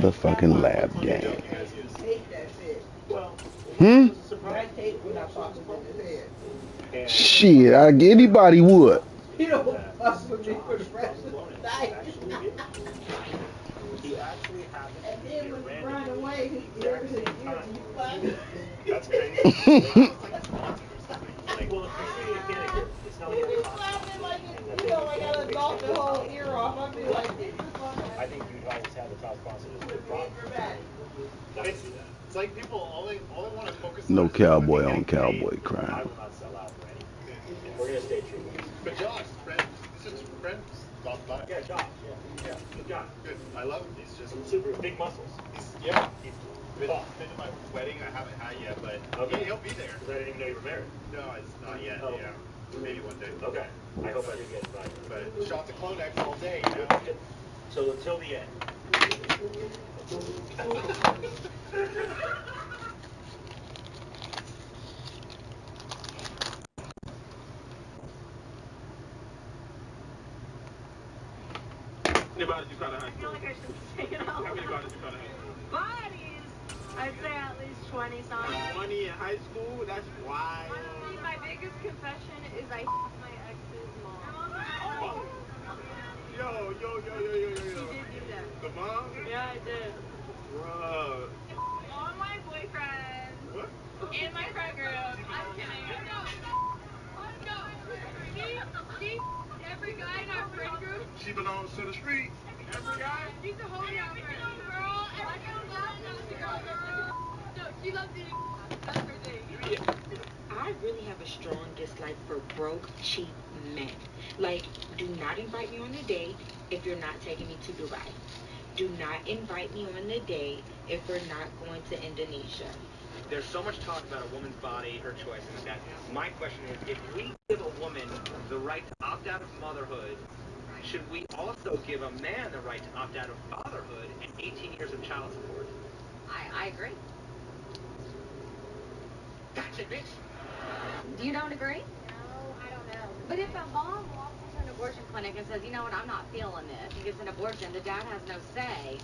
motherfucking lab game. Hmm? Shit, anybody would. No cowboy on cowboy crime. I really have a strong dislike for broke, cheap men. Like, do not invite me on a date if you're not taking me to Dubai. Do not invite me on a date if we're not going to Indonesia. There's so much talk about a woman's body, her choice, and that. My question is, if we give a woman the right to opt out of motherhood, should we also give a man the right to opt out of fatherhood and 18 years of child support? I agree. That's it, bitch. You don't agree? No, I don't know. But if a mom walks into an abortion clinic and says, you know what, I'm not feeling this, and gets an abortion, the dad has no say.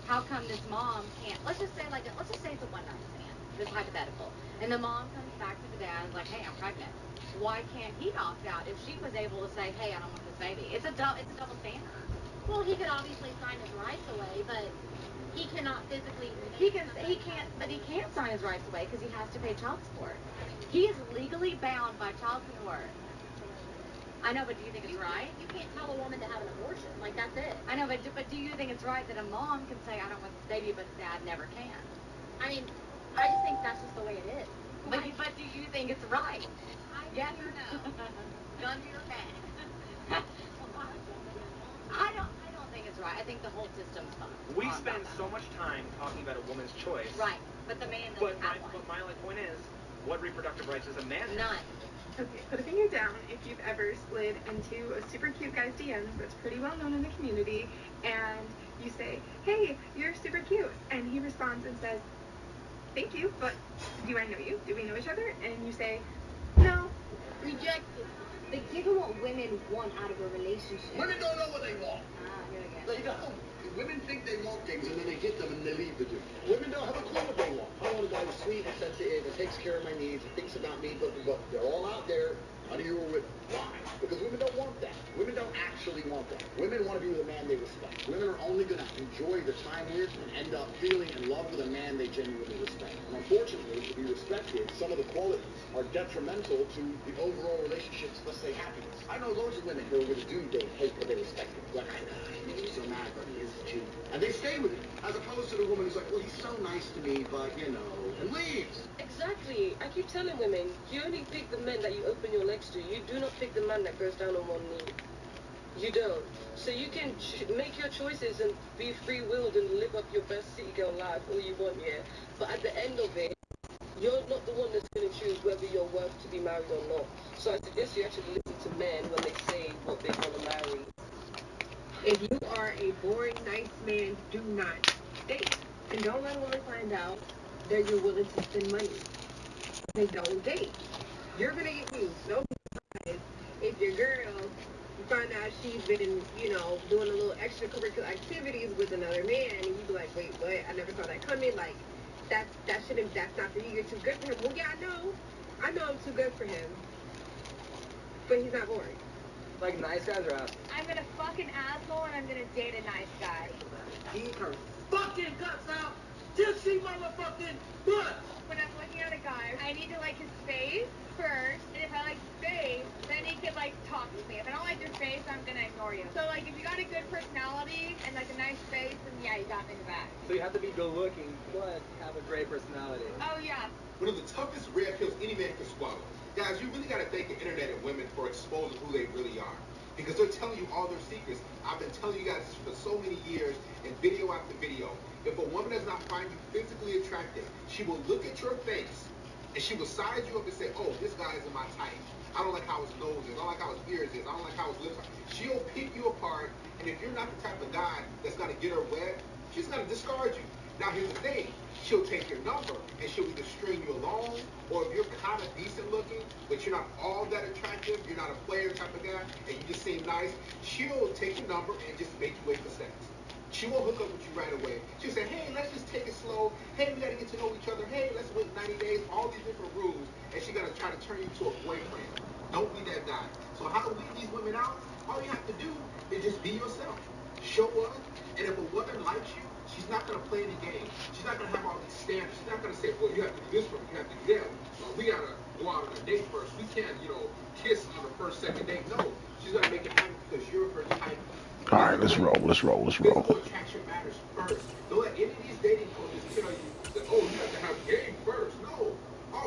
How come this mom can't? Let's just say it's a one night stand. This hypothetical, and the mom comes back to the dad and is like, hey, I'm pregnant. Why can't he opt out if she was able to say, hey, I don't want this baby? It's a double standard. Well, he could obviously sign his rights away, but he cannot physically. He can't sign his rights away because he has to pay child support. He is legally bound by child support. I know, but do you think it's right? You can't tell a woman to have an abortion. Like, that's it. I know, but do you think it's right that a mom can say, I don't want this baby, but the dad never can? I mean, I just think that's just the way it is. But do you think it's right? Yes or no? Gun to your head. I don't think it's right. I think the whole system's fine. We spend so much time talking about a woman's choice. Right, but the man doesn't have one. But my only point is, what reproductive rights does a man have? None. Okay, put a finger down if you've ever slid into a super cute guy's DMs that's pretty well known in the community, and you say, hey, you're super cute, and he responds and says, thank you, but do I know you? Do we know each other? And you say, no. Rejected. They give them what women want out of a relationship. Women don't know what they want. Here we go. They don't. Women think they want things and then they get them and they leave the dude. Women don't have a clue what they want. I want a guy who's sweet and sensitive and takes care of my needs and thinks about me, but they're all out there. None of you are with them. Why? Because women don't want that. Women don't actually want that. Women want to be with a man they respect. Women are only going to enjoy the time with and end up feeling in love with a man they genuinely respect. And unfortunately, to be respected, some of the qualities are detrimental to the overall relationship's, let's say, happiness. I know loads of women who are with a dude they hate but they respect him. Like, he makes me so mad, but he is cheap. And they stay with him, as opposed to the woman who's like, well, he's so nice to me, but, you know, and leaves. Exactly. I keep telling women, you only pick the men that you open your legs to. You do not pick the man that goes down on one knee. You don't. So you can make your choices and be free-willed and live up your best city girl life all you want, yeah. But at the end of it, you're not the one that's going to choose whether you're worth to be married or not. So I suggest you actually listen to men when they say what they want to marry. If you are a boring, nice man, do not date. And don't let a woman find out that you're willing to spend money. They don't date. You're going to get used. No surprise if your girl find out she's been, doing a little extracurricular activities with another man, and you be like, wait, what? I never saw that coming. Like, that's not for you. You're too good for him. Well, yeah, I know I'm too good for him, but he's not boring. Like nice guys or ass? I'm gonna fuck an asshole and I'm gonna date a nice guy. Eat her fucking guts out till she motherfucking butt. When I'm looking at a guy, I need to like his face first, and if I like his face, then he can like talk to me. If I don't like your face, I'm gonna ignore you. So like if you got a good personality and like a nice face, then yeah, you got me in the back. So you have to be good looking, but have a great personality. Oh yeah. One of the toughest red pills any man can swallow. Guys, you really got to thank the internet and women for exposing who they really are. Because they're telling you all their secrets. I've been telling you guys this for so many years, in video after video. If a woman does not find you physically attractive, she will look at your face, and she will size you up and say, oh, this guy isn't my type. I don't like how his nose is. I don't like how his ears is. I don't like how his lips are. She'll pick you apart, and if you're not the type of guy that's going to get her wet, she's going to discard you. Now, here's the thing. She'll take your number, and she'll either string you along, or if you're kind of decent looking, but you're not all that attractive, you're not a player type of guy, and you just seem nice, she'll take your number and just make you wait for sex. She won't hook up with you right away. She'll say, hey, let's just take it slow. Hey, we got to get to know each other. Hey, let's wait 90 days, all these different rules, and she's going to try to turn you to a boyfriend. Don't be that guy. So how to weed these women out? All you have to do is just be yourself. Show up, and if a woman likes you, she's not going to play any game. She's not going to have all these standards. She's not going to say, well, you have to do this for me, you have to do that. We got to go out on a date first. We can't, kiss on the first, second date. No. She's going to make it happen because you're her type. All right, let's roll. Physical attraction matters first. Don't let any of these dating coaches tell you that, oh, you have to have game first. No.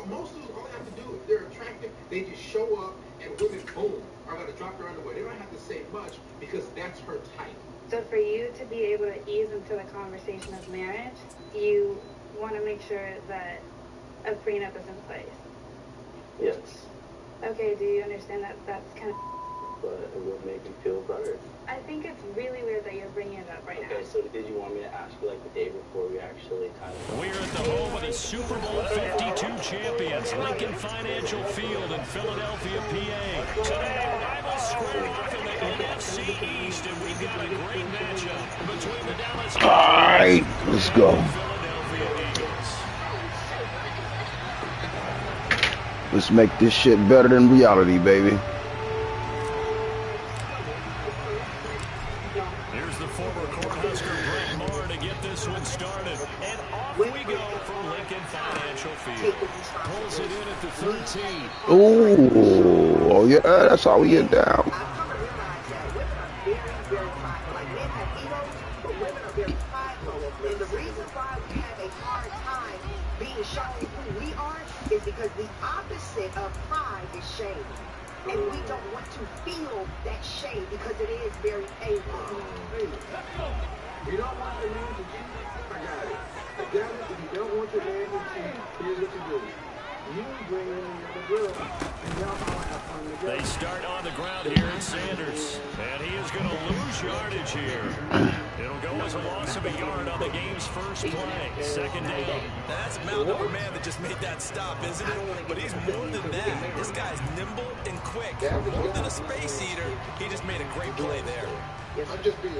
Most of them, all they have to do, if they're attractive, they just show up and women, boom, are going to drop their underwear. They don't have to say much because that's her type. So for you to be able to ease into the conversation of marriage, you want to make sure that a prenup is in place. Yes. Okay, do you understand that that's kind of... But it would make me feel better. I think it's really weird that you're bringing it up right now. Okay, so did you want me to ask you like the day before we actually kind of... We're at the home of the Super Bowl 52 champions, Lincoln Financial Field in Philadelphia, PA. Today, our rivals square off in the NFC East, and we've got a great matchup between the Dallas Cowboys. All right, let's go. Let's make this shit better than reality, baby. Here's the former Cornhusker Brett Maher to get this one started. And off we go from Lincoln Financial Field. Pulls it in at the 13. Ooh, oh yeah, that's how we get down. Is because the opposite of pride is shame. And we don't want to feel that shame because it is very painful. You don't want the man to cheat? I got it. If you don't want the man to cheat, here's what you do. You bring in the girl, and y'all all have fun together. They start on the ground here at Sanders, and he is going to lose yardage here. It'll go as a loss of a yard on the game's first play. Second down. That's a mountain of a man that just made that stop, isn't it? But he's more than that. This guy's nimble and quick. More than a space eater, he just made a great play there. I'm just being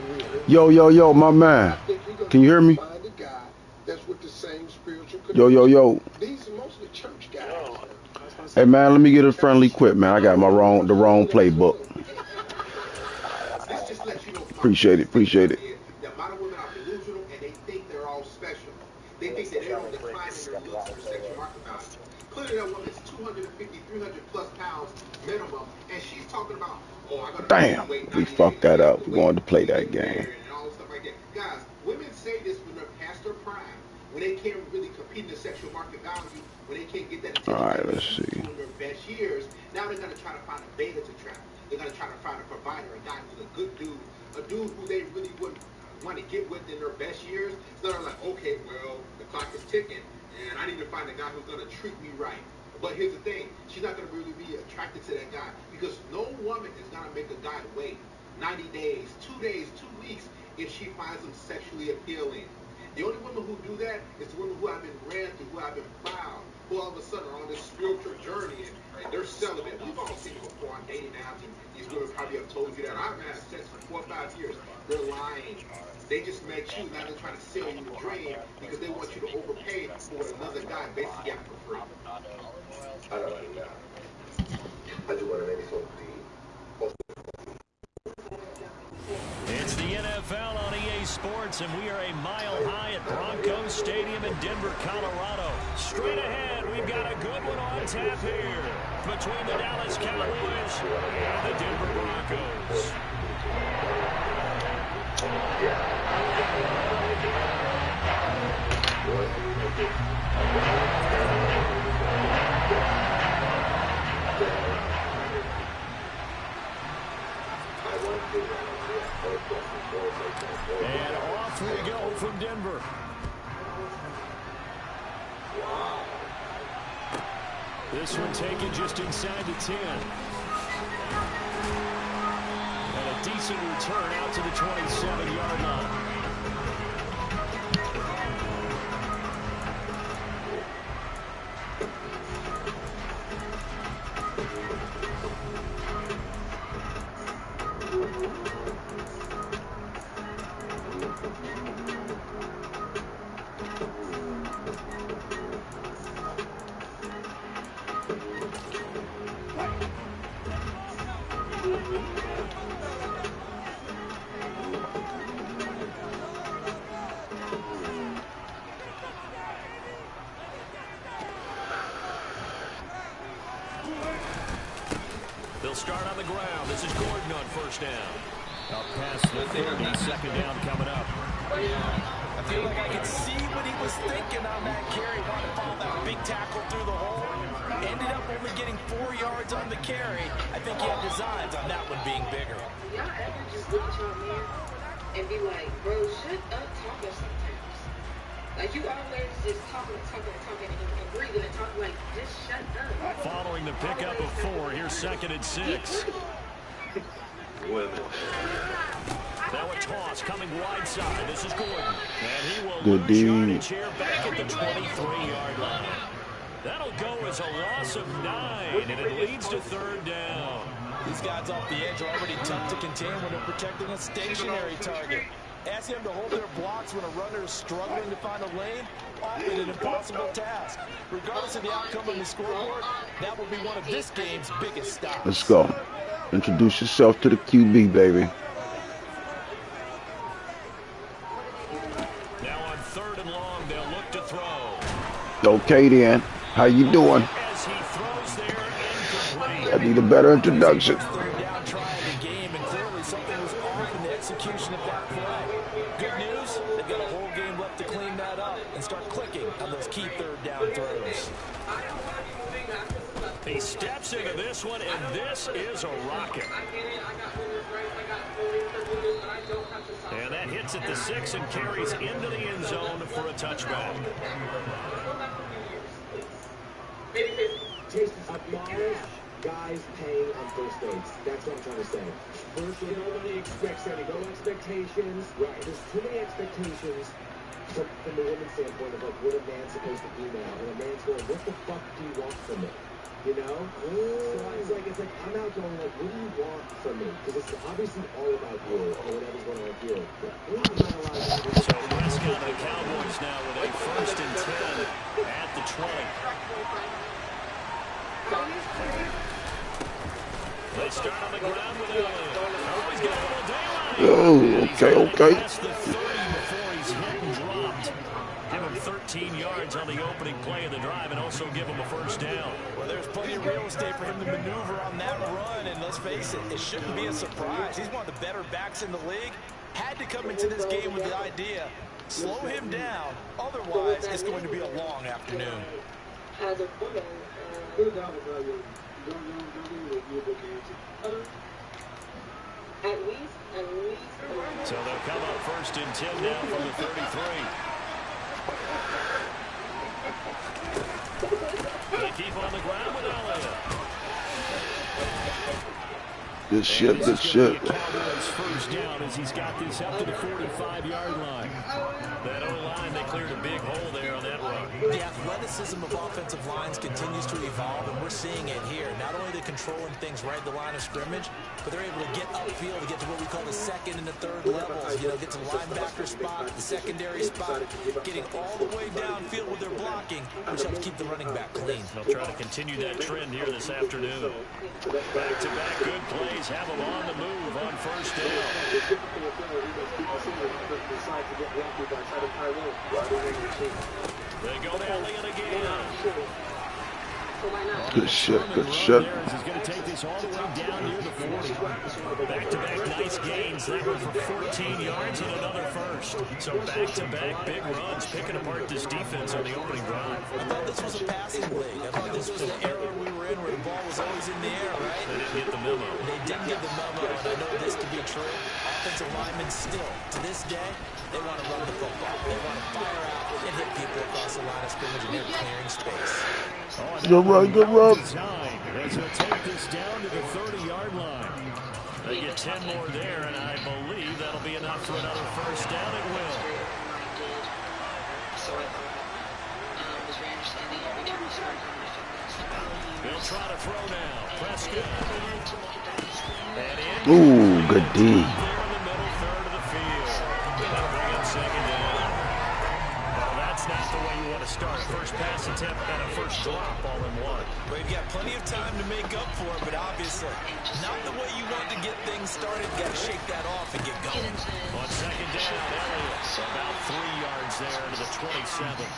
real. Yo, my man. Can you hear me? Find a guy that's with the same spiritual Yo. These are mostly church guys. Hey man, let me get a friendly quip, man. I got the wrong playbook. Appreciate it. The amount of women are delusional and they think they're all special. They think that they don't decline in their looks or sexual market value. Clearly that woman's 250, 300 plus pounds minimum, and she's talking about, oh, I gotta Damn, we fucked that up. We're going to play that game. And all stuff like that. Guys, women say this when they're past their prime, when they can't really compete in the sexual market value, when they can't get that attention. All right, let's see. In their best years, now they're gonna try to find a beta to trap. They're gonna try to find a provider, a guy who's a good dude, a dude who they really wouldn't want to get with in their best years. So they're like, okay, well, the clock is ticking, and I need to find a guy who's gonna treat me right. But here's the thing, she's not gonna really be attracted to that guy because no woman is gonna make a guy wait 90 days, 2 weeks if she finds him sexually appealing. The only women who do that is the women who have been ran through, who have been plowed, who all of a sudden are on this spiritual journey and they're celibate. We've all seen it before on dating apps, and these women probably have told you that I haven't had sex for 4 or 5 years. They're lying. They just met you, now they're trying to sell you a dream because they want you to overpay for what another guy basically got for free. It's the NFL on EA Sports, and we are a mile high at Broncos Stadium in Denver, Colorado. Straight ahead, we've got a good one on tap here between the Dallas Cowboys and the Denver Broncos. And off we go from Denver. This one taken just inside the 10. And a decent return out to the 27-yard line. They'll start on the ground. This is Gordon on first down. Up past the 30, second down coming up. I feel like I could see what he was thinking on that carry. Wanted to follow that big tackle through the hole. Ended up only getting 4 yards on the carry. I think he had designs on that one being bigger. Y'all ever just look at your man and be like, bro, shut up talking sometimes. Like, you always just talking and breathing and talking like, just shut up. Following the pickup of 4, here's second and 6. Now a toss coming wide side. This is Gordon. And he will lose yardage here back at the 23-yard line. That'll go as a loss of 9, and it leads to third down. These guys off the edge are already tough to contain when they're protecting a stationary target. Ask them to hold their blocks when a runner is struggling to find a lane, often an impossible task. Regardless of the outcome on the scoreboard, that will be one of this game's biggest stops. Let's go. Introduce yourself to the QB, baby. Now on third and long, they'll look to throw. Okay, then. How you doing? As he throws there, incomplete. I need a better introduction. Third down try of the game, and clearly something was off in the execution of that play. Good news, they've got a whole game left to clean that up and start clicking on those key third down throws. He steps into this one, and this is a rocket. And that hits at the 6 and carries into the end zone for a touchback. Guys paying on first base. That's what I'm trying to say. First, nobody expects any. No expectations. Right. There's too many expectations from the women's standpoint of like what a man's supposed to do now. And a man's going, what the fuck do you want from me? You know? So it's like I'm out going like, what do you want from me? Because it's obviously all about you or whatever's going on here. So Prescott and the Cowboys now with a first and 10 at the 20. They start on the ground with He's got a little daylight. Oh, okay. Past the 30 before he's hit and dropped. Give him 13 yards on the opening play of the drive and also give him a first down. Well, there's plenty of real estate for him to maneuver on that run, and let's face it, it shouldn't be a surprise. He's one of the better backs in the league. Had to come into this game with the idea, slow him down, otherwise it's going to be a long afternoon. So they'll come up first and 10 now from the 33. They keep on the ground with Elliott. Good shit, good shit. Cowboys first down as he's got this up to the 45-yard line. That O-line, they cleared a big hole there on that run. The athleticism of offensive lines continues to evolve, and we're seeing it here. Not only they're controlling things right at the line of scrimmage, but they're able to get upfield to get to what we call the second and the third levels. You know, get to the linebacker spot, the secondary spot, getting all the way downfield with their blocking, which helps keep the running back clean. They'll try to continue that trend here this afternoon. Back-to-back good plays have them on the move on first down. They go to Elliott again. Good shit, good shit. He's going to take this all the way down near the 40. Back-to-back nice gains. That one for 14 yards and another first. So back-to-back big runs, picking apart this defense on the opening drive. I thought this was a passing league. I thought this was an era we were in where the ball was always in the air, right? They didn't get the memo. They didn't get the memo, and I know this to be true. Offensive linemen still, to this day, they want to run the football. They want to fire out and hit people across the line of scrimmage, and they're clearing space. Good run, good run. As they'll take this down to the 30-yard line. They get 10 more there, and I believe that'll be enough for another first down. It will. They'll try to throw now. Prescott. Ooh, good D. There in the middle third of the field. That'll bring up second down. Well, that's not the way you want to start. First pass attempt and a first drop all in one. Well, you've got plenty of time to make up for it, but obviously not the way you want to get things started. You've got to shake that off and get going. On second down, Elliott about 3 yards there to the 27.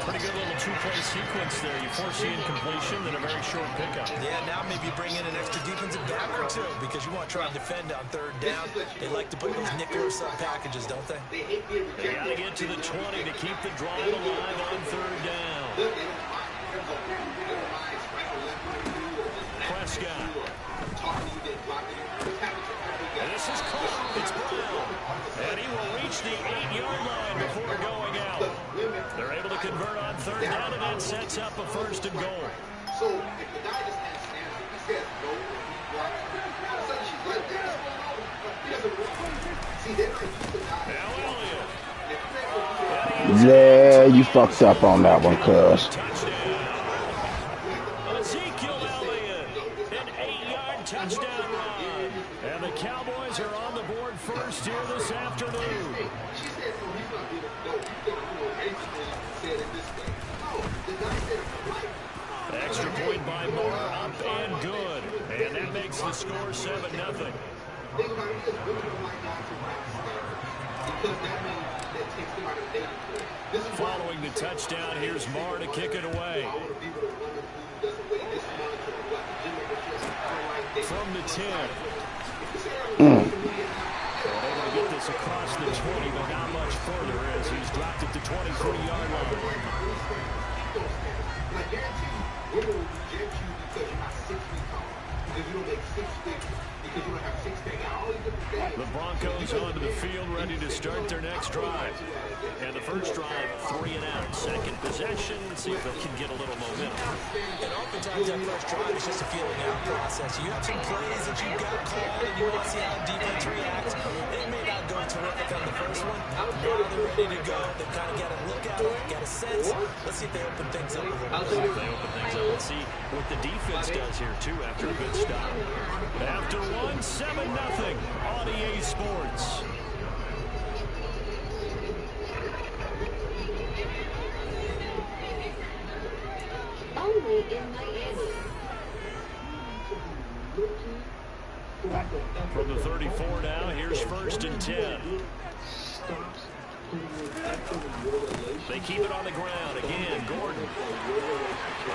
Pretty good little two-play sequence there. You force the incompletion, then a very short pickup. Yeah, now maybe bring in an extra defensive back or two because you want to try and defend on third down. They like to put those nickel or sub packages, don't they? They got to get to the 20 to keep the drive alive on third down. Prescott. And this is caught. It's Brown. And he will reach the 8-yard line before going out. They're able to convert on third down, and that sets up a first and goal. So if the guy just has stands, if he says no, all of a sudden she's right there. He doesn't want. See, they might use the guy. Now Elliott. Yeah, you fucked up on that one, cuz. Ezekiel Elliott, an 8-yard touchdown run. And the Cowboys are on the board first here this afternoon. She said, so he's not going to go. Anything said in this way. No, the guy said right. Extra point by Moore, up and good. And that makes the score 7-0. Think about it, this women don't like guys who practice because that means that takes them out of the dating pool. Following the touchdown, here's Moore to kick it away. I want to be with a woman who doesn't weigh this much or what the gym membership. I don't like dating. From the 10. Able to get this across the 20, but not much further as he's dropped it to 23-yard line. I guarantee you, women will reject you because you're not 6 feet tall. Because you don't make 6 figures. Because you don't have 6 figures. All these different things. The Broncos onto the field, ready to start their next drive. And the first drive, 3 and out. Second possession, see if they can get a little momentum. And oftentimes that first drive is just a feeling out process. You have some plays that you've got called and you want to see how the defense reacts. It may not go terrific on the first one. Now they're ready to go. They've kind of got a look at it, got a sense. Let's see if they open things up a little bit. See if they open things up. Let's see what the defense does here, too, after a good stop. After one, 7-0 on EA Sports. Only in Miami. From the 34 now, here's first and 10. They keep it on the ground. Again, Gordon.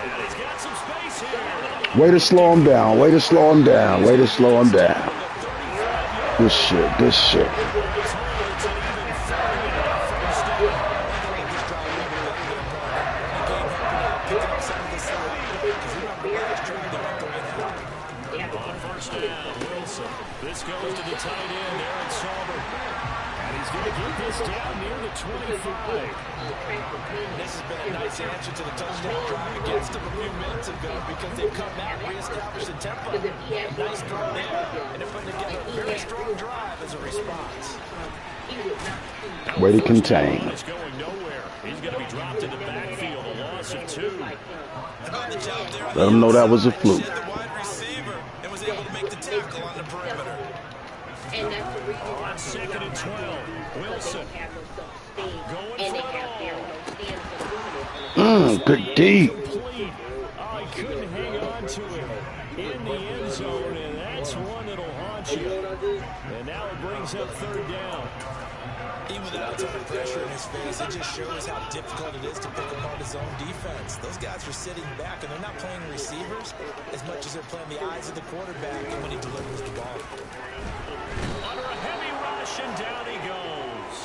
And he's got some space here. Way to slow him down. Way to slow him down. Way to slow him down. Good shit. Good shit. On first down, Wilson. This goes to the tight end, Aaron Sauber. And he's going to get this down near the 25. This has been a nice answer to the touchdown drive against them a few minutes ago because they've come back, reestablished the tempo. Nice throw there, and they're putting together a very strong drive as a response. Way to contain. It's going nowhere. He's going to be dropped in the backfield, a loss of 2. Let him know that was a fluke. The wide receiver and was able to make the tackle on the perimeter. And that's the reason on 2nd and 12. Wilson going for it all. Good deep. Oh, he couldn't hang on to it in the end zone, and that's one that'll haunt you. And now it brings up 3rd down. Even without a ton of pressure in his face, it just shows how difficult it is to pick apart his own defense. Those guys are sitting back, and they're not playing receivers as much as they're playing the eyes of the quarterback when he delivers the ball. Under a heavy rush, and down he goes.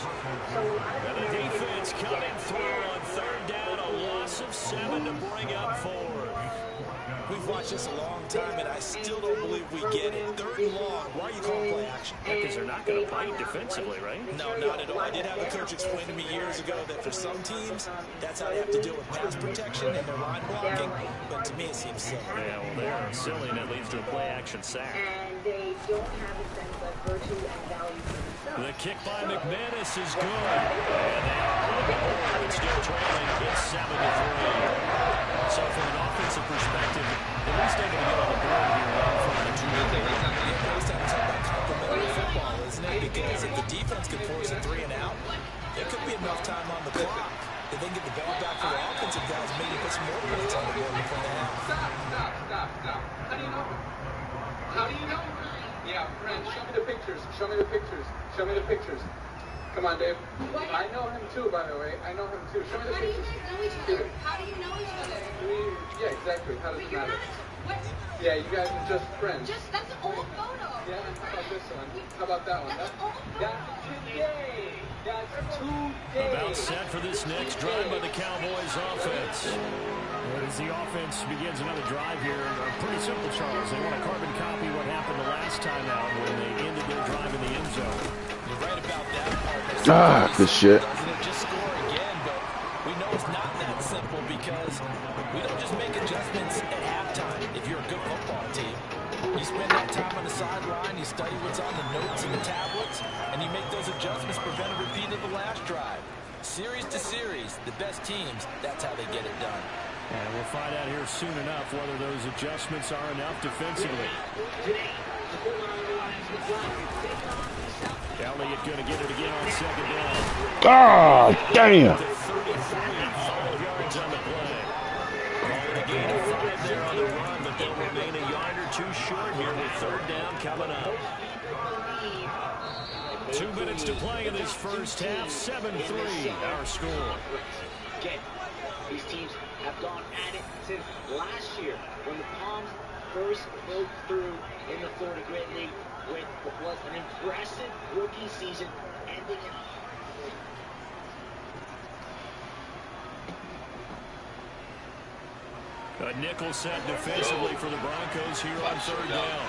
And the defense coming through on 3rd down, a loss of 7 to bring up 4. We've watched this a long time, and I still don't believe we get it. 3rd and long. Why are you calling play action? Because they're not going to bite defensively, right? No, not at all. I did have a coach explain to me years ago that for some teams, that's how they have to deal with pass protection and their line blocking. But to me, it seems silly. Yeah, well, they're silly, and that leads to a play action sack. And they don't have a sense of virtue and value for themselves. The kick by McManus is good. And they are on the board. It's still trailing. It's 7-3. So from an offensive perspective, at least able to get on the board here right in front of the 2. It's about complementary football, isn't it? Because if the defense can force a 3 and out, there could be enough time on the clock. If they can get the ball back for the offensive guys, maybe put some more points on the board before the half. Stop. How do you know? How do you know? Yeah, friend, show me the pictures. Show me the pictures. Come on, Dave. What? I know him too, by the way. I know him too. Show me the pictures. How do you know each other? Yeah, exactly. How does it matter? What? Yeah, you guys are just friends. That's an old photo. Yeah, and how about this one? How about that one? That's old photo. That's today. About set for this next drive by the Cowboys offense. As the offense begins another drive here, pretty simple, Charles. They want to carbon copy what happened the last time out when they ended their drive in the end zone. You're right about that part. Good shit. Just score again, but we know it's not that simple because we don't just make adjustments at halftime if you're a good football team. You spend that time on the sideline, you study what's on the notes and the tablets, and you make those adjustments, prevent a repeat of the last drive. Series to series, the best teams, that's how they get it done. And we'll find out here soon enough whether those adjustments are enough defensively. Elliott going to get it again on 2nd down. God damn. 5 yards on the play. Calling a gain of 5 there on the run, but they'll remain a yard or 2 short here with 3rd down coming up. 2 minutes to play in this first half. 7-3 our score. Again, these teams have gone at it since last year when the Palms first broke through in the Florida Great League with what was an impressive rookie season ending in a nickel set defensively for the Broncos here on 3rd down.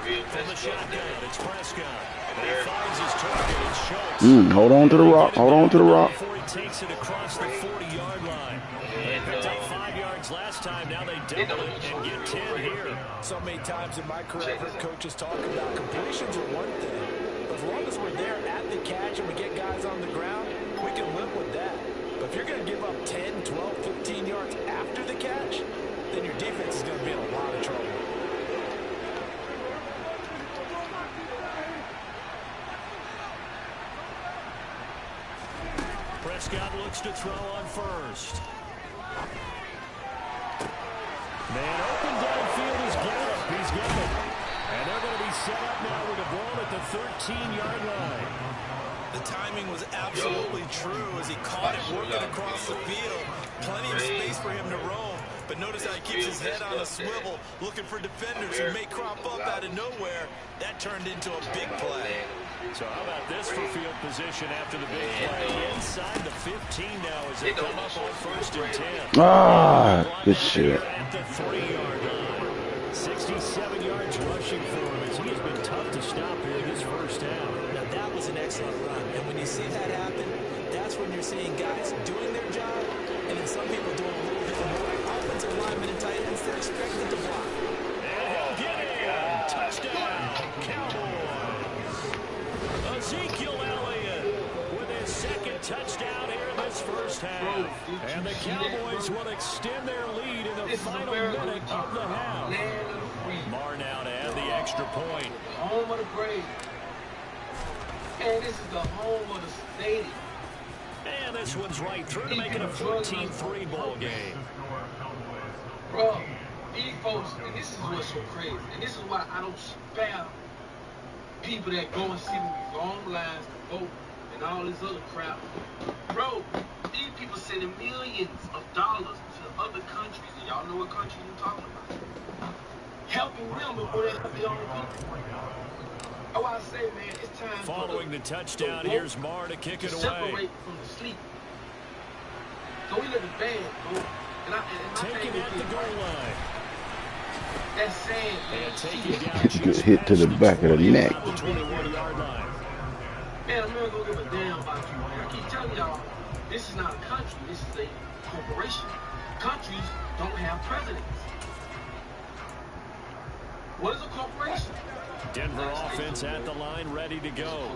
From the shotgun, it's Prescott. And he finds his target. It's Schultz. Hold on to the rock. Hold on to the rock. Before he takes it across the 40-yard line. They picked up 5 yards last time. Now they double it and get 10 here. So many times in my career, I've heard coaches talk about completions are one thing. But as long as we're there at the catch and we get guys on the ground, we can live with that. But if you're going to give up 10, 12, 15 yards after the catch, then your defense is going to be in a lot of trouble. Prescott looks to throw on first. Man open downfield is Gallup. He's got it. And they're going to be set up now with a ball at the 13-yard line. The timing was absolutely true as he caught it working across the field. Plenty of space for him to roam. But notice how he keeps his head on a swivel, looking for defenders who may crop up out of nowhere. That turned into a big play. So how about this for field position after the big play? Inside the 15 now as they come up on 1st and 10. Good shit. At the 3-yard line. 67 yards rushing for him as he has been tough to stop here this first half. Now, that was an excellent run. And when you see that happen, that's when you're seeing guys doing their job and then some people doing a little bit more. Offensive linemen and tight ends, they're expected to block. And he'll get in. Touchdown, Cowboys. Ezekiel Elliott with his second touchdown here in this first half. And the Cowboys will extend their lead in the final minute of the half. Marr now to add the extra point. Home of the Braves. And this is the home of the stadium. And this one's right through to make it a 14-3 ball game. Bro, these folks, and this is what's so crazy, and this is why I don't spare people that go and see these long lines to vote and all this other crap. Bro, these people sending millions of dollars to other countries, and y'all know what countries I'm talking about. Helping them before they help their own people. That's why I say, man, it's time. Following the touchdown, here's Marr to kick it away. Separate from the sleep. So we look at bad, bro. Taking at the goal line. That's sad, man. And taking down Good hit to the back of the neck. The 21-yard line. Man, I'm never gonna give a damn about you, man. I keep telling y'all, this is not a country. This is a corporation. Countries don't have presidents. What is a corporation? Denver offense at the line, ready to go.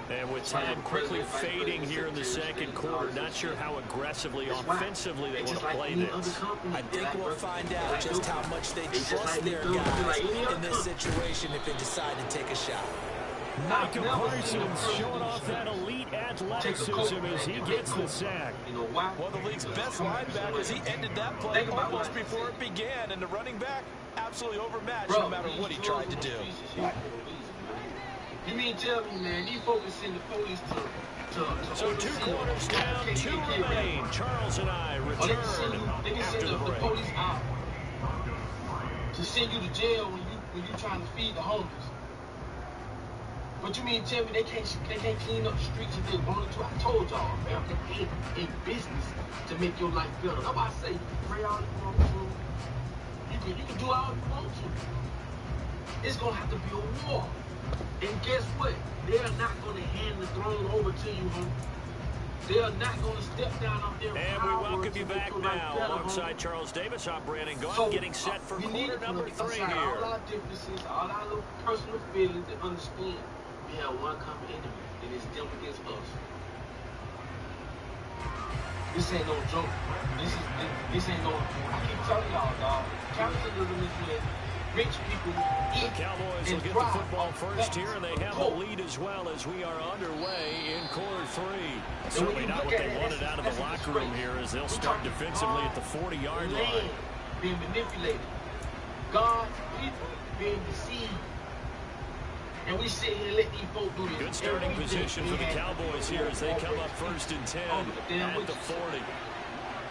And with time quickly fading here in the second quarter, not sure how aggressively, offensively they want to play this. I think we'll find out just how much they trust their guys in this situation if they decide to take a shot. Micah Parsons showing off that elite athleticism as he gets the sack. One of the league's best linebackers, he ended that play almost before it began, and the running back absolutely overmatched no matter what he tried to do. You mean tell me, man, these folks send the police to so 2 quarters down, 2 remain. Charles and I return after the break. The police out to send you to jail when you trying to feed the homeless. But you mean tell me they can't clean up the streets if they wanted to? I told y'all, man, they ain't in business to make your life better. That's why I say you can pray all you want to. You can do all you want to. It's gonna have to be a war. And guess what? They are not going to hand the throne over to you, homie. They are not going to step down off their And we welcome you back now alongside Charles Davis. I'm Brandon Gunn, getting set for quarter number 3 here. All our differences, all our little personal feelings and understand, we have one common enemy, and it's them against us. This ain't no joke. This ain't no. I keep telling y'all, dog. Capitalism is when rich people eat. The Cowboys will get the football first here, and they have the lead as well as we are underway in quarter 3. Certainly not what they wanted out of the locker room here as they'll start defensively at the 40-yard line. Being manipulated. God's people being deceived. And we sit here and let these folks do this. Good starting position for the Cowboys here as they come up 1st and 10 at the 40.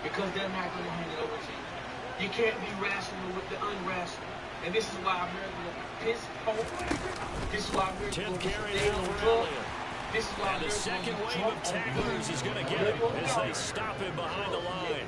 Because they're not going to hand it over to you. You can't be rational with the unrational. And this is why America will piss off. This is why America will stay on drugs. This is why the second wave of tacklers is going to get him as they stop him behind the line.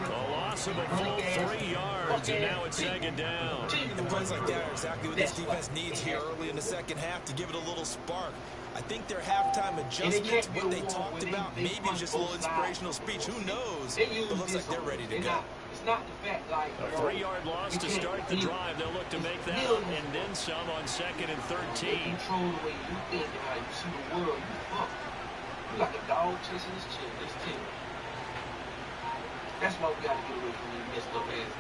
A loss of a full 3 yards, and now it's 2nd down. And plays like that are exactly what this defense needs here early in the second half to give it a little spark. I think their halftime adjustments, what they talked about, maybe just a little inspirational speech. Who knows? It looks like they're ready to go. It's not the fact like a 3-yard loss to start the drive. They'll look to make that up and then some on 2nd and 13. Control the way you think and how you see the world. You fuck. You like a dog chasing his tail. That's why we got to get away from these messed up ass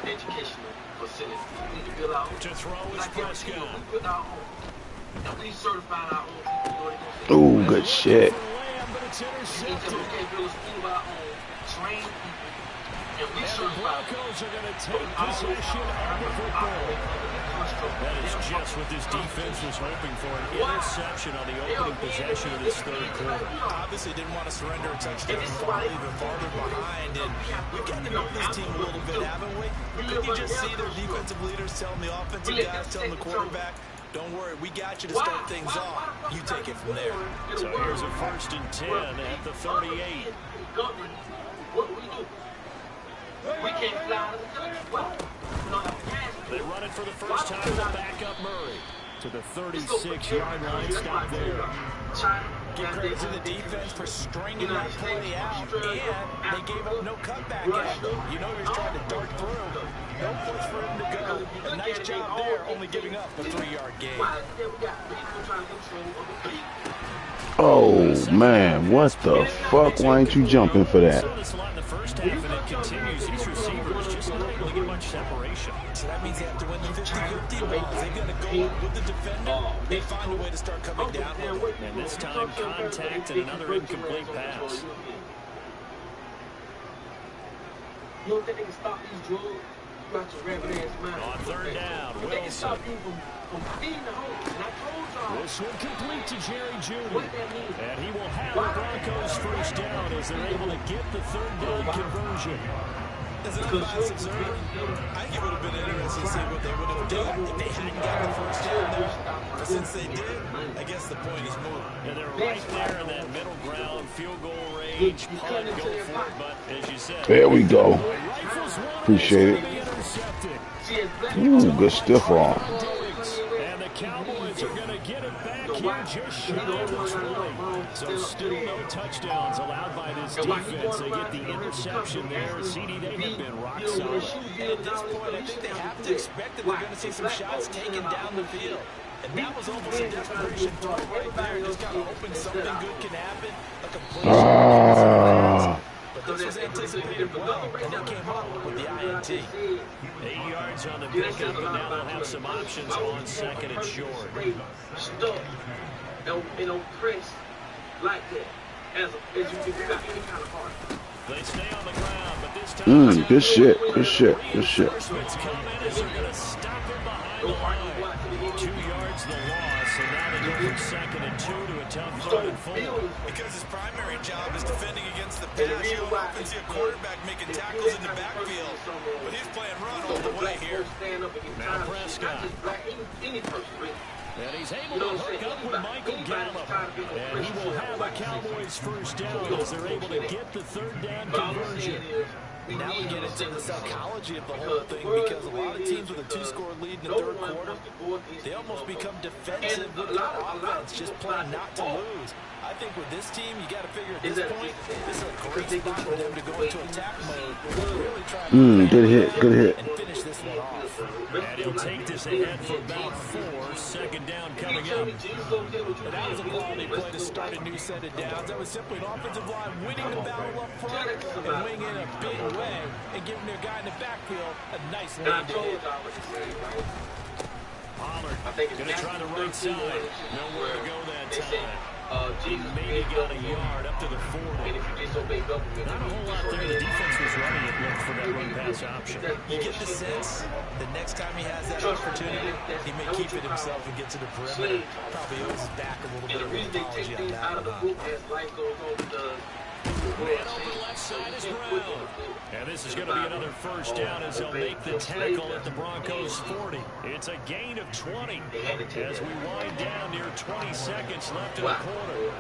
educational facilities. We need to build our own. To throw is Prescott. We build our own. And we certify our own people. Oh, good shit. But it's intercepted. We can't build a school of our own. Train people. And the Broncos are going to take possession of the football. That is just what this defense was hoping for, an interception on the opening possession of this 3rd quarter. Obviously didn't want to surrender a touchdown and fall even farther behind. And we've gotten to know this team a little bit, haven't we? Couldn't you just see their defensive leaders telling the offensive guys, telling the quarterback, don't worry, we got you to start things off. You take it from there. So here's a 1st and 10 at the 38. What do we do? We can't fly out of the country. Well, we don't have gas. They run it for the first time to back up Murray to the 36-yard line. Stop there. Give credit to the defense for stringing that play out, and they gave up no cutback angle. You know he was trying to dart through. No place for him to go. A nice job there, only giving up a 3-yard gain. Oh, man. What the fuck? Why ain't you jumping for that? So this a lot in the first half, and it continues. These receivers just not able to get much separation. So that means they have to win the 50-50 balls. They've got to go up with the defender. They find a way to start coming down with it. And this time, contact and another incomplete pass. You don't think they can stop these drugs? You got your rabbit ass mind. On third down, They can stop Wilson. you from feeding the homeless. And I told y'all. This one complete to Jerry Jeudy. What that means? And he will have the Broncos first down as they're able to get the third down conversion. As an unbiased observer, I think it would have been interesting to see what they would have done if they hadn't got the first down there. But since they did, I guess the point is moved. And they're right there in that middle ground, field goal range, punt, go for it. But as you said, There we go. Appreciate it. Ooh, good stiff arm. And the Cowboys are going to get it back here just shy of the 20. So still no touchdowns allowed by this defense. They get the interception there. CD, they have been rock solid. And at this point, I think they have to expect that they're going to see some shots taken down the field. And that was almost a desperation throw right there. Just kind of hoping something good can happen. A completion. But this was anticipated well, and they came up with the INT. 8 yards on the pickup, and now they'll have some options on second and short. Stuck and oppressed like that. As you got any kind of heart. They stay on the ground, but this time Good shit. Good shit. Good shit. Reinforcements come in as they're going to stop him behind the line. 2 yards the loss, and now they go from second and 2 to a tough third and 4. Because his primary job is defending against the pass. You don't often see a quarterback making tackles in the backfield, but he's playing run all the way here. Now Prescott. And he's able to hook up with Michael Gallup. And he will have a Cowboys first down as they're able to get the third down conversion. Now we get into the psychology of the whole thing, because a lot of teams with a 2-score lead in the third quarter, they almost become defensive with their offense, just playing not to lose. I think with this team, you got to figure at this point, this is a great spot for them to go into attack mode, really try to Good hit. Good hit. and finish this one off. And he'll take this ahead for about 4. Second down coming up. And that was a quality play to start a new set of downs. That was simply an offensive line winning the battle up front and winning in a big way and giving their guy in the backfield a nice lane to hit. Pollard going to try the right side. Nowhere to go that time. He maybe got a yard up to the 40. Not a whole lot there. The defense was running it looked for that run-pass option. You get the sense the next time he has that opportunity, he may keep it himself and get to the perimeter. Probably owes his back a little bit of an apology on that one. Man over the left side is Brown. And this is going to be another first down as they'll make the tackle at the Broncos 40. It's a gain of 20 as we wind down near 20 seconds left in the quarter.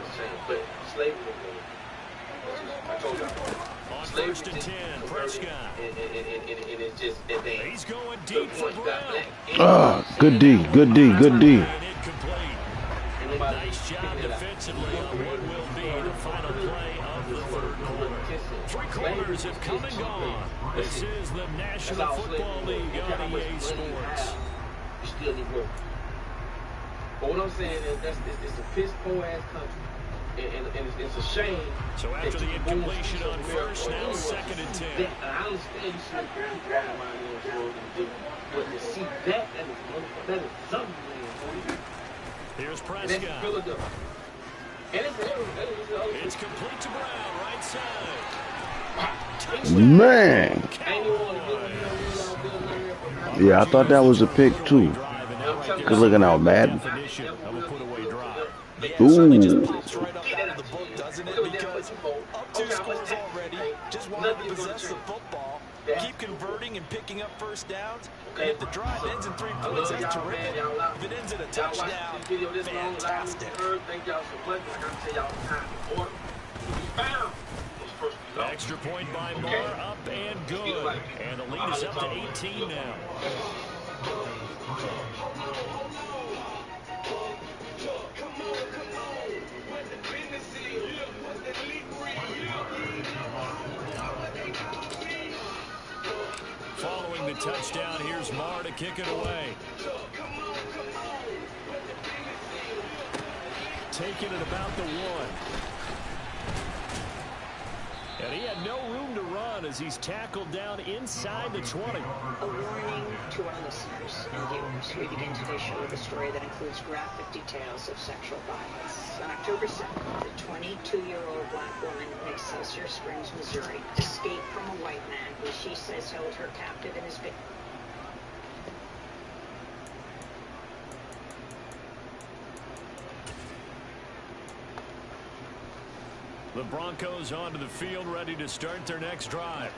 On first and 10, Prescott. He's going deep for Brown. Good D. Good D. Good D. Nice job defensively on what will be the final play of the third quarter. 3 quarters have come and gone. This is the National Football League on EA Sports. You still need work. But what I'm saying is it's a piss-poor ass country. And it's a shame. So after the incompletion on first, now second and 10. I understand you should be driving around there, but to see that is something. Here's Prescott. It's complete to Brown, right side. Man. Yeah, I thought that was a pick too. Good looking out, Madden. Ooh. It's right up out of the book, doesn't it? Because up 2 scores already, just want to possess the football, keep converting and picking up first downs. And if the drive ends in 3 points, that's terrific. If it ends in a touchdown, fantastic. Extra point by Marr, up and good. And the lead is up to 18 now. Following the touchdown, here's Marr to kick it away. Taking it about the 1. And he had no room to run as he's tackled down inside the 20. A warning to our listeners and viewers. We begin today's show with a story that includes graphic details of sexual violence. On October 7th, a 22-year-old black woman in Excelsior Springs, Missouri, escaped from a white man who she says held her captive in his bed. The Broncos onto the field, ready to start their next drive.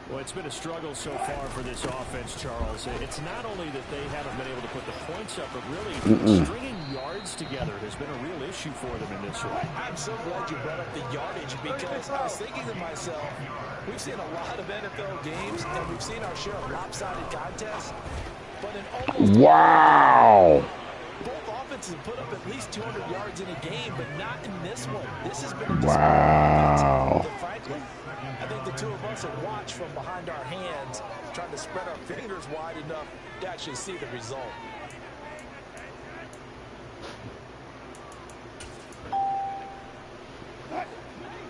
Well, it's been a struggle so far for this offense, Charles. It's not only that they haven't been able to put the points up, but really stringing yards together has been a real issue for them in this one. I'm so glad you brought up the yardage because I was thinking to myself, we've seen a lot of NFL games and we've seen our share of lopsided contests, but in almost wow. both offenses put up at least 200 yards in a game, but not in this one. This has been a wow. Frankly, I think the two of us have watched from behind our hands, trying to spread our fingers wide enough to actually see the result.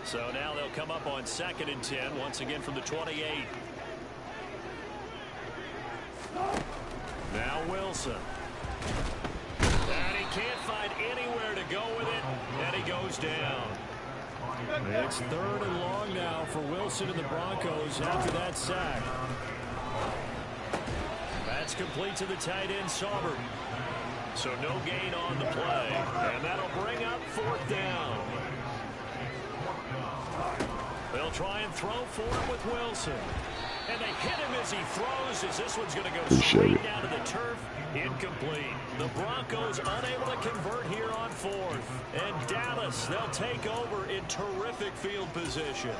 So now they'll come up on 2nd and 10, once again from the 28. Now Wilson. And he can't find anywhere to go with it, and he goes down. It's 3rd and long now for Wilson and the Broncos after that sack. That's complete to the tight end, Sauber. So no gain on the play, and that'll bring up 4th down. They'll try and throw for him with Wilson. And they hit him as he throws, as this one's going to go straight down to the turf. Incomplete. The Broncos unable to convert here on 4th. And Dallas, they'll take over in terrific field position.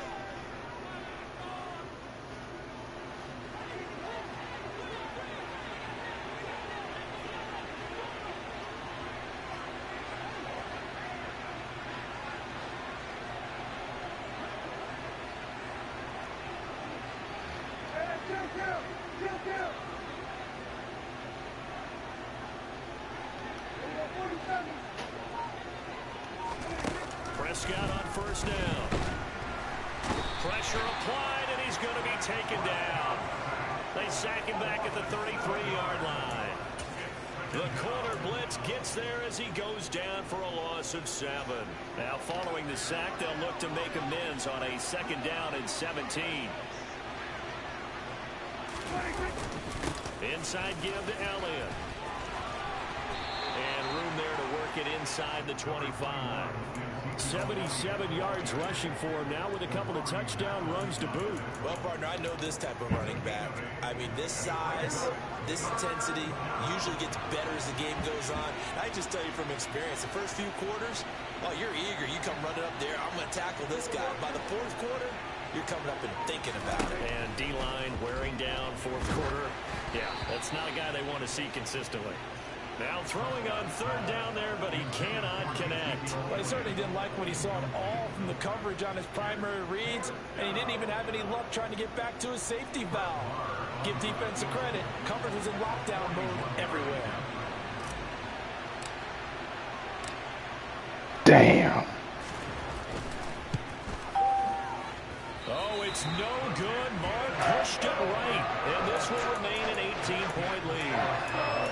Prescott on 1st down. Pressure applied, and he's going to be taken down. They sack him back at the 33-yard line. The corner blitz gets there as he goes down for a loss of 7. Now following the sack, they'll look to make amends on a 2nd down and 17. Inside give to Elliott. And room there to work it inside the 25. 77 yards rushing for him now with a couple of touchdown runs to boot. Well, partner, I know this type of running back. I mean, this size, this intensity usually gets better as the game goes on. I just tell you from experience, the first few quarters, oh, you're eager. You come running up there. I'm going to tackle this guy. By the 4th quarter, you're coming up and thinking about it. And D-line wearing down 4th quarter. Yeah, that's not a guy they want to see consistently. Now throwing on 3rd down there, but he cannot connect. Well, he certainly didn't like what he saw at all from the coverage on his primary reads, and he didn't even have any luck trying to get back to his safety valve. Give defense a credit. Coverage was in lockdown mode everywhere. Damn. Oh, it's no good. Marr pushed it right, and this will remain an 18-point lead.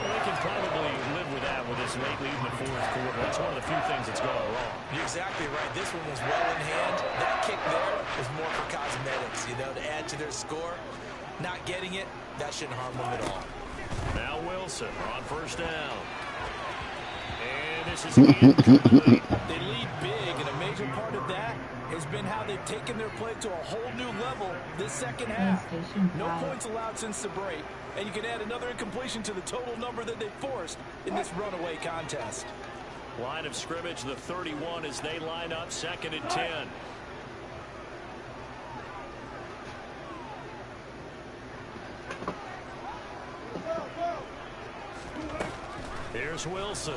They can probably live with that with this late lead in the 4th quarter. That's one of the few things that's gone wrong. You're exactly right. This one was well in hand. That kick there was more for cosmetics, you know, to add to their score. Not getting it, that shouldn't harm them at all. Now Wilson on 1st down. And this is incomplete. They lead big, and a major part of that has been how they've taken their play to a whole new level this 2nd half. No points allowed since the break, and you can add another incompletion to the total number that they forced in this runaway contest. Line of scrimmage, the 31 as they line up 2nd and 10. Here's Wilson.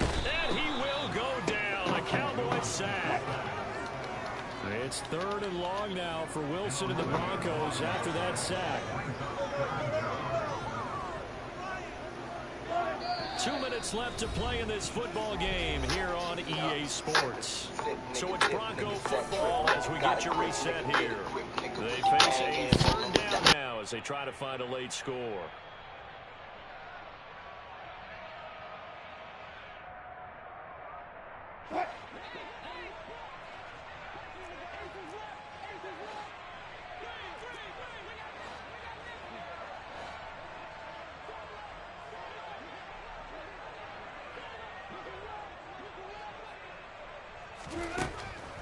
And he will go down. A Cowboys sack. It's 3rd and long now for Wilson and the Broncos after that sack. 2 minutes left to play in this football game here on EA Sports. So it's Bronco football as we get your reset here. They face a 3rd down now as they try to find a late score.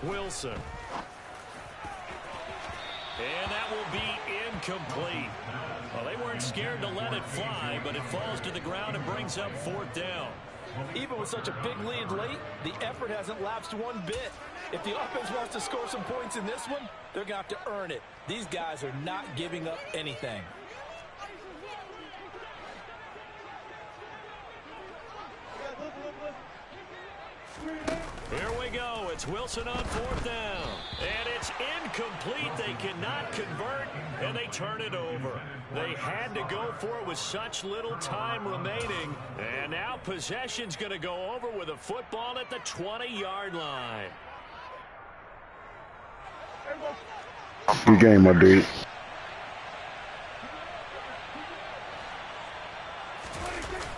Wilson. And that will be incomplete. Well, they weren't scared to let it fly, but it falls to the ground and brings up 4th down. Even with such a big lead late, the effort hasn't lapsed one bit. If the offense wants to score some points in this one, they're going to have to earn it. These guys are not giving up anything. Here we go. It's Wilson on 4th down. And it's incomplete. They cannot convert, and they turn it over. They had to go for it with such little time remaining. And now possession's going to go over with a football at the 20-yard line. Good game, my dude.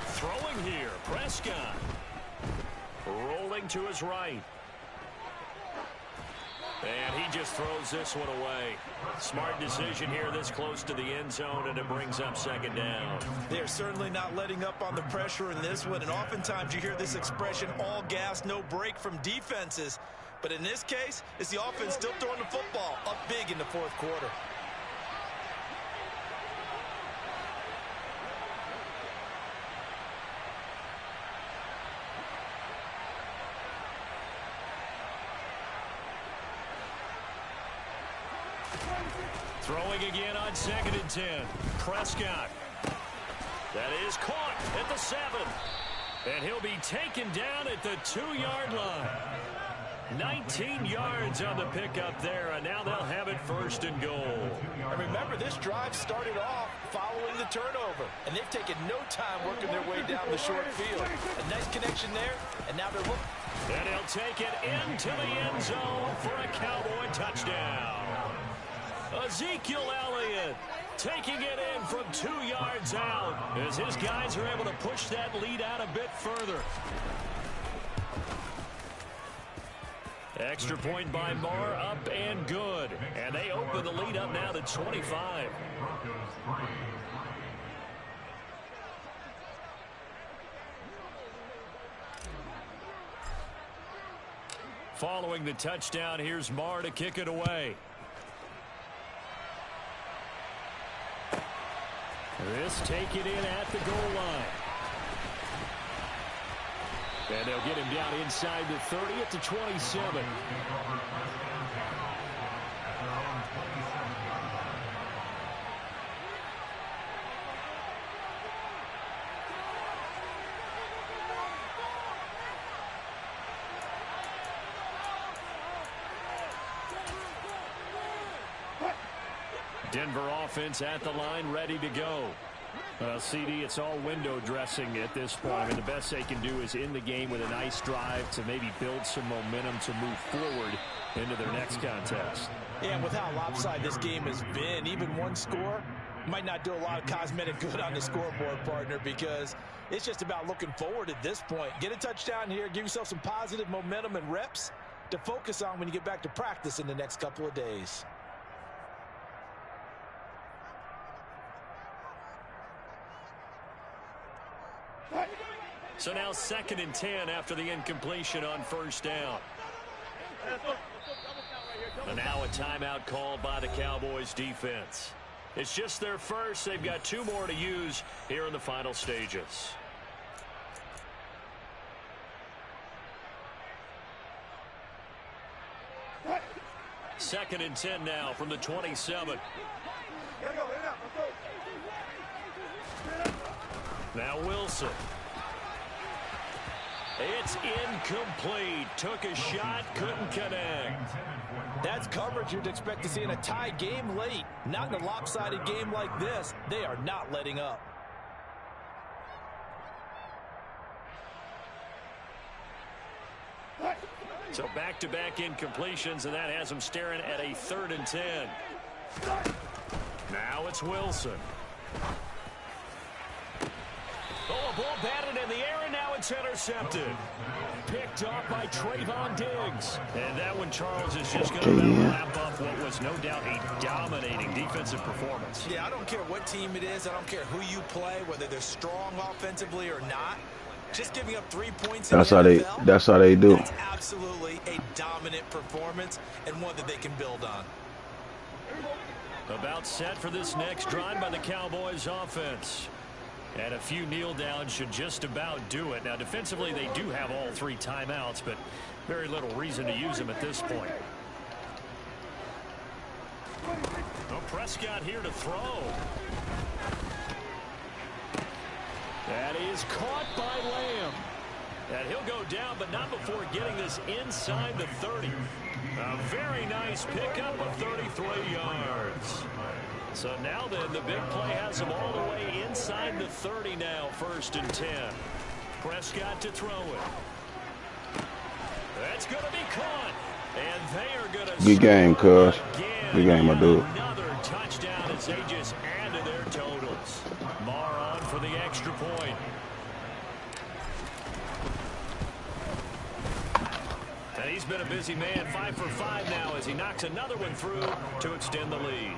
Throwing here, Prescott. Rolling to his right. And he just throws this one away. Smart decision here this close to the end zone, and it brings up 2nd down. They're certainly not letting up on the pressure in this one, and oftentimes you hear this expression, all gas, no break from defenses. But in this case, it's the offense still throwing the football up big in the 4th quarter. Throwing again on 2nd and 10. Prescott. That is caught at the 7. And he'll be taken down at the 2-yard line. 19 yards on the pickup there, and now they'll have it 1st and goal. And remember, this drive started off following the turnover, and they've taken no time working their way down the short field. A nice connection there, and now they're looking. And he'll take it into the end zone for a Cowboy touchdown. Ezekiel Elliott taking it in from 2 yards out as his guys are able to push that lead out a bit further. Extra point by Marr, up and good. And they open the lead up now to 25. Following the touchdown, here's Marr to kick it away. This taken in at the goal line. And they'll get him down inside the 30 at the 27. Denver offense at the line, ready to go. CD, it's all window dressing at this point. I mean, the best they can do is in the game with a nice drive to maybe build some momentum to move forward into their next contest. Yeah, and with how lopsided this game has been, even one score might not do a lot of cosmetic good on the scoreboard, partner, because it's just about looking forward at this point. Get a touchdown here, give yourself some positive momentum and reps to focus on when you get back to practice in the next couple of days. So now 2nd and 10 after the incompletion on 1st down. And now a timeout called by the Cowboys defense. It's just their first. They've got 2 more to use here in the final stages. Second and 10 now from the 27. Now Wilson. It's incomplete. Took a shot, couldn't connect. That's coverage you'd expect to see in a tie game late. Not in a lopsided game like this. They are not letting up. So back-to-back incompletions, and that has them staring at a 3rd and 10. Now it's Wilson. Oh, a ball batted in the air, and now it's intercepted. Picked off by Trayvon Diggs. And that one, Charles, is just going to wrap up what was no doubt a dominating defensive performance. Yeah, I don't care what team it is. I don't care who you play, whether they're strong offensively or not. Just giving up 3 points. That's how they do. That's absolutely a dominant performance and one that they can build on. About set for this next drive by the Cowboys offense. And a few kneel downs should just about do it. Now, defensively, they do have all 3 timeouts, but very little reason to use them at this point. Oh, Prescott here to throw. That is caught by Lamb. And he'll go down, but not before getting this inside the 30. A very nice pickup of 33 yards. So now then, the big play has him all the way inside the 30 now, 1st and 10. Prescott to throw it. That's going to be caught. And they are going to... Good game, cuz. Good game, my dude. Another touchdown as they just add to their totals. Marr on for the extra point. And he's been a busy man, 5 for 5 now as he knocks another one through to extend the lead.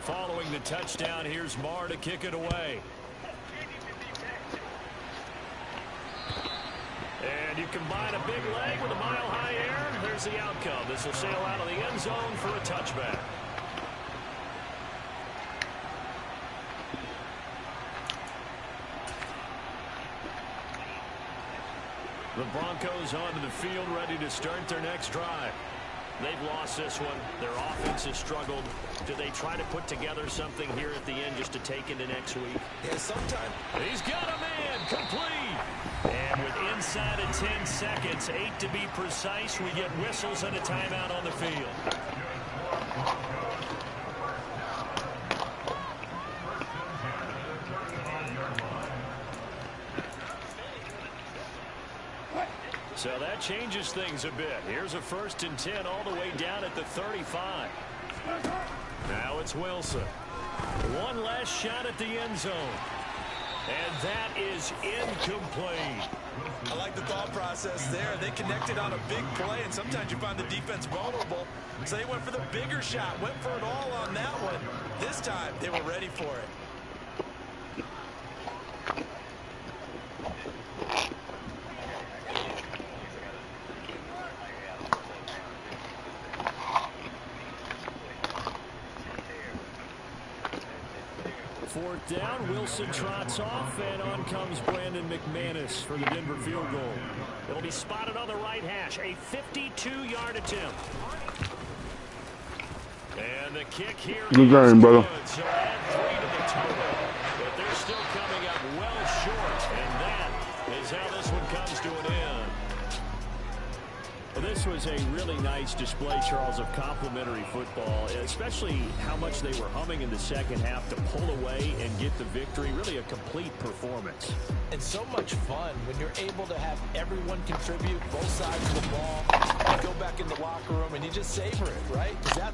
Following the touchdown, here's Marr to kick it away. And you combine a big leg with a mile-high air, there's the outcome. This will sail out of the end zone for a touchback. The Broncos onto the field, ready to start their next drive. They've lost this one. Their offense has struggled. Do they try to put together something here at the end just to take into next week? Yeah, sometime. He's got a man, complete. And with inside of 10 seconds, 8 to be precise, we get whistles and a timeout on the field. So that changes things a bit. Here's a 1st and 10 all the way down at the 35. Now it's Wilson. One last shot at the end zone. And that is incomplete. I like the thought process there. They connected on a big play, and sometimes you find the defense vulnerable. So they went for the bigger shot, went for it all on that one. This time, they were ready for it. Fourth down, Wilson trots off, and on comes Brandon McManus for the Denver field goal. It'll be spotted on the right hash, a 52-yard attempt. And the kick here. Good game, brother. So add 3 to the total, but they're still coming up well short, and that is how this one comes to an end. Well, this was a really nice display, Charles, of complimentary football, especially how much they were humming in the second half to pull away and get the victory. Really a complete performance. It's so much fun when you're able to have everyone contribute, both sides of the ball. You go back in the locker room and you just savor it, right? Because that